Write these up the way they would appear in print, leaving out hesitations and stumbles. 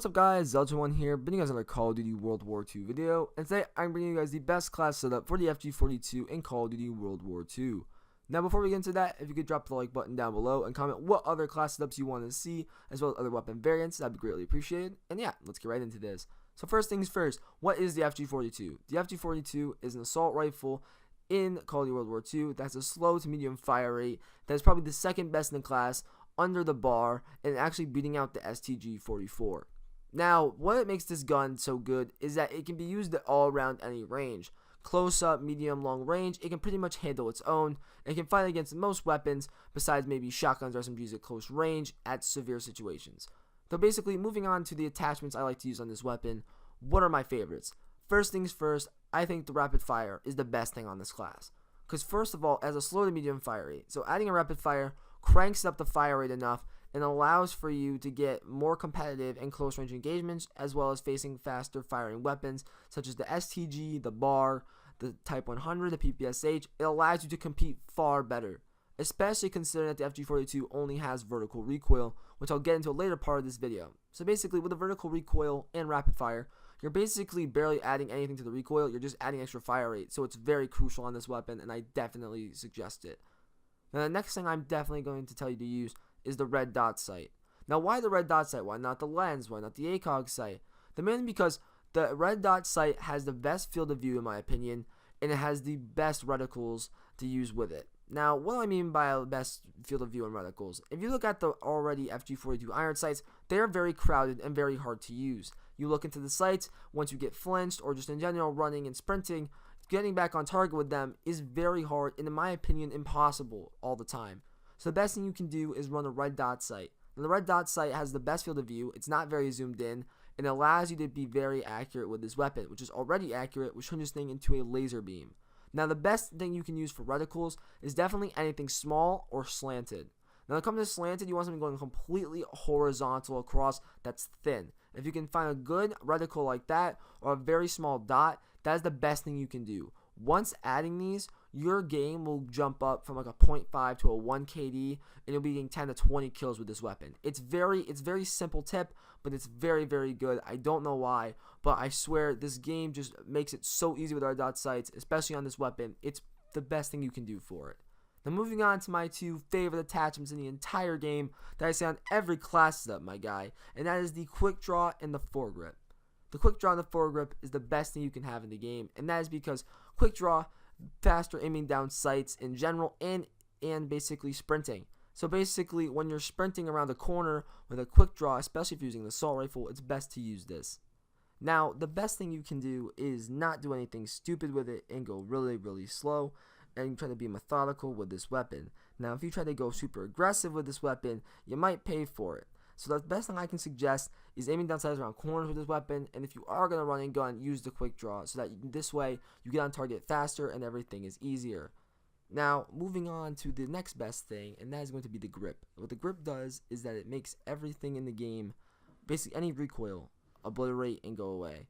What's up guys, Zelda1 here, bringing you guys another Call of Duty World War II video, and today I'm bringing you guys the best class setup for the FG42 in Call of Duty World War II. Now before we get into that, if you could drop the like button down below and comment what other class setups you want to see, as well as other weapon variants, that'd be greatly appreciated. And yeah, let's get right into this. So first things first, what is the FG42? The FG42 is an assault rifle in Call of Duty World War II that's a slow to medium fire rate that is probably the second best in the class, under the bar, and actually beating out the STG-44. Now, what makes this gun so good is that it can be used at all around any range. Close up, medium, long range, it can pretty much handle its own. It can fight against most weapons besides maybe shotguns or SMGs at close range at severe situations. So basically, moving on to the attachments I like to use on this weapon, what are my favorites? First things first, I think the rapid fire is the best thing on this class. Because first of all, as a slow to medium fire rate, so adding a rapid fire cranks up the fire rate enough and allows for you to get more competitive and close range engagements, as well as facing faster firing weapons such as the STG, the BAR, the Type 100, the PPSH. It allows you to compete far better, especially considering that the FG42 only has vertical recoil, which I'll get into a later part of this video. So basically, with the vertical recoil and rapid fire, you're basically barely adding anything to the recoil, you're just adding extra fire rate, so it's very crucial on this weapon, and I definitely suggest it. Now the next thing I'm definitely going to tell you to use is the red dot sight. Now why the red dot sight? Why not the lens? Why not the ACOG sight? The main because the red dot sight has the best field of view in my opinion, and it has the best reticles to use with it. Now what do I mean by the best field of view and reticles? If you look at the already FG42 iron sights, they are very crowded and very hard to use. You look into the sights, once you get flinched or just in general running and sprinting, getting back on target with them is very hard and in my opinion impossible all the time. So the best thing you can do is run a red dot sight. And the red dot sight has the best field of view, it's not very zoomed in, and it allows you to be very accurate with this weapon, which is already accurate, which turns this thing into a laser beam. Now the best thing you can use for reticles is definitely anything small or slanted. Now when it comes to slanted, you want something going completely horizontal across that's thin. If you can find a good reticle like that or a very small dot, that is the best thing you can do. Once adding these, your game will jump up from like a 0.5 to a 1 KD, and you'll be getting 10 to 20 kills with this weapon. It's very simple tip, but it's very good. I don't know why, but I swear this game just makes it so easy with our dot sights, especially on this weapon. It's the best thing you can do for it. Now moving on to my two favorite attachments in the entire game that I say on every class setup, my guy, and that is the quick draw and the foregrip. The quick draw and the foregrip is the best thing you can have in the game, and that is because quick draw, faster aiming down sights in general, and basically sprinting. So basically, when you're sprinting around a corner with a quick draw, especially if you're using the assault rifle, it's best to use this. Now, the best thing you can do is not do anything stupid with it and go really slow, and try to be methodical with this weapon. Now, if you try to go super aggressive with this weapon, you might pay for it. So the best thing I can suggest is aiming down sights around corners with this weapon, and if you are going to run and gun, use the quick draw so that this way you get on target faster and everything is easier. Now, moving on to the next best thing, and that is going to be the grip. What the grip does is that it makes everything in the game, basically any recoil, obliterate and go away.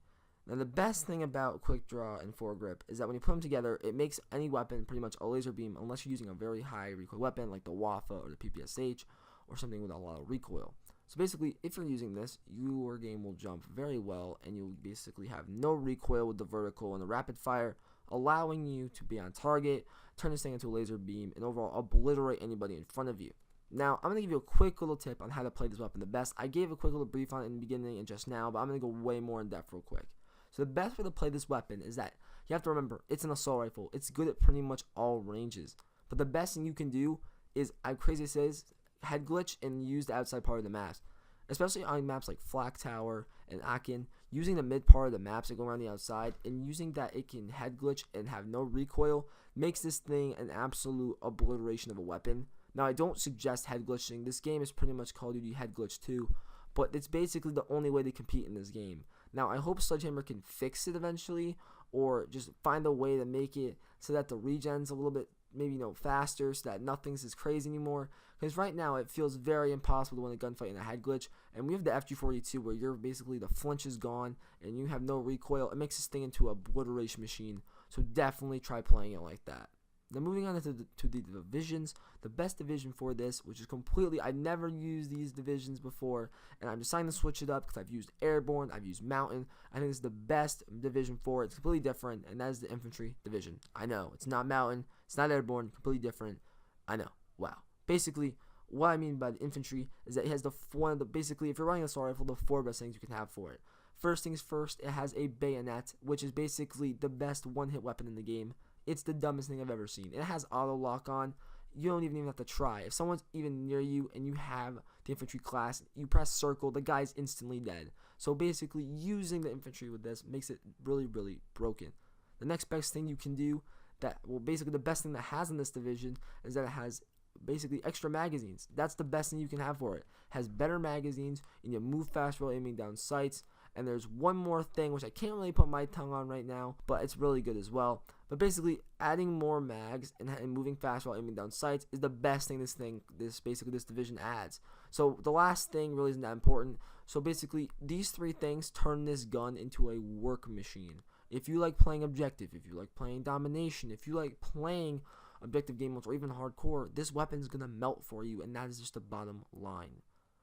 Now the best thing about quick draw and foregrip is that when you put them together, it makes any weapon pretty much a laser beam unless you're using a very high recoil weapon like the WAFA or the PPSH or something with a lot of recoil. So basically, if you're using this, your game will jump very well, and you'll basically have no recoil with the vertical and the rapid fire, allowing you to be on target, turn this thing into a laser beam, and overall obliterate anybody in front of you. Now, I'm going to give you a quick little tip on how to play this weapon the best. I gave a quick little brief on it in the beginning and just now, but I'm going to go way more in depth real quick. So the best way to play this weapon is that you have to remember, it's an assault rifle. It's good at pretty much all ranges. But the best thing you can do is, as crazy as it is, head glitch and use the outside part of the maps, especially on maps like Flak Tower and Aachen. Using the mid part of the maps that go around the outside and using that it can head glitch and have no recoil makes this thing an absolute obliteration of a weapon. Now I don't suggest head glitching. This game is pretty much Call of Duty head glitch too, but it's basically the only way to compete in this game. Now I hope Sledgehammer can fix it eventually, or just find a way to make it so that the regen's a little bit maybe faster, so that nothing's as crazy anymore, because right now it feels very impossible to win a gunfight in a head glitch, and we have the FG42 where you're basically, the flinch is gone and you have no recoil. It makes this thing into a obliteration machine, so definitely try playing it like that. Now moving on to the divisions, the best division for this, which is completely, I never used these divisions before, and I'm deciding to switch it up because I've used Airborne, I've used Mountain. I think this is the best division for it. It's completely different, and that is the Infantry division. I know, it's not Mountain, it's not Airborne, completely different. I know, wow. Basically, what I mean by the Infantry is that it has basically, if you're running a assault rifle, the 4 best things you can have for it. First things first, it has a bayonet, which is basically the best one-hit weapon in the game. It's the dumbest thing I've ever seen. It has auto lock on. You don't even have to try. If someone's even near you and you have the infantry class, you press circle, the guy's instantly dead. So basically, using the infantry with this makes it really, really broken. The next best thing you can do, basically the best thing that has in this division is that it has basically extra magazines. That's the best thing you can have for it. It has better magazines, and you move fast while aiming down sights. And there's one more thing which I can't really put my tongue on right now, but it's really good as well. But basically, adding more mags and moving fast while aiming down sights is the best thing this division adds. So the last thing really isn't that important. So basically, these 3 things turn this gun into a work machine. If you like playing objective, if you like playing domination, if you like playing objective game modes or even hardcore, this weapon is gonna melt for you, and that is just the bottom line.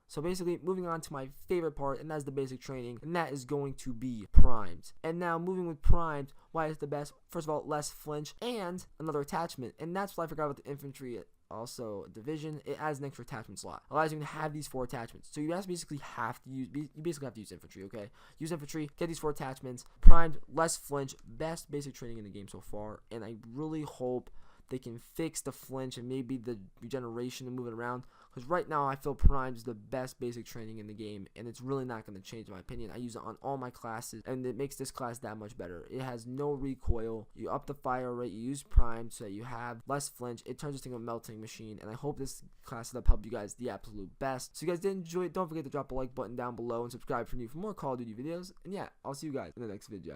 So basically, moving on to my favorite part, and that's the basic training, and that is going to be primed. And now, moving with primed, why is the best? First of all, less flinch, and another attachment. And that's what I forgot about the infantry. Also, division, it adds an extra attachment slot. Allows you to have these 4 attachments. So you basically have to use infantry, okay? Use infantry, get these 4 attachments, primed, less flinch, best basic training in the game so far. And I really hope they can fix the flinch and maybe the regeneration and moving around, because right now I feel primed is the best basic training in the game, and it's really not going to change in my opinion. I use it on all my classes, and it makes this class that much better. It has no recoil, you up the fire rate, you use primed so that you have less flinch. It turns this thing into a melting machine, and I hope this class setup helped you guys the absolute best. So if you guys did enjoy it, don't forget to drop a like button down below and subscribe for more Call of Duty videos, and yeah, I'll see you guys in the next video.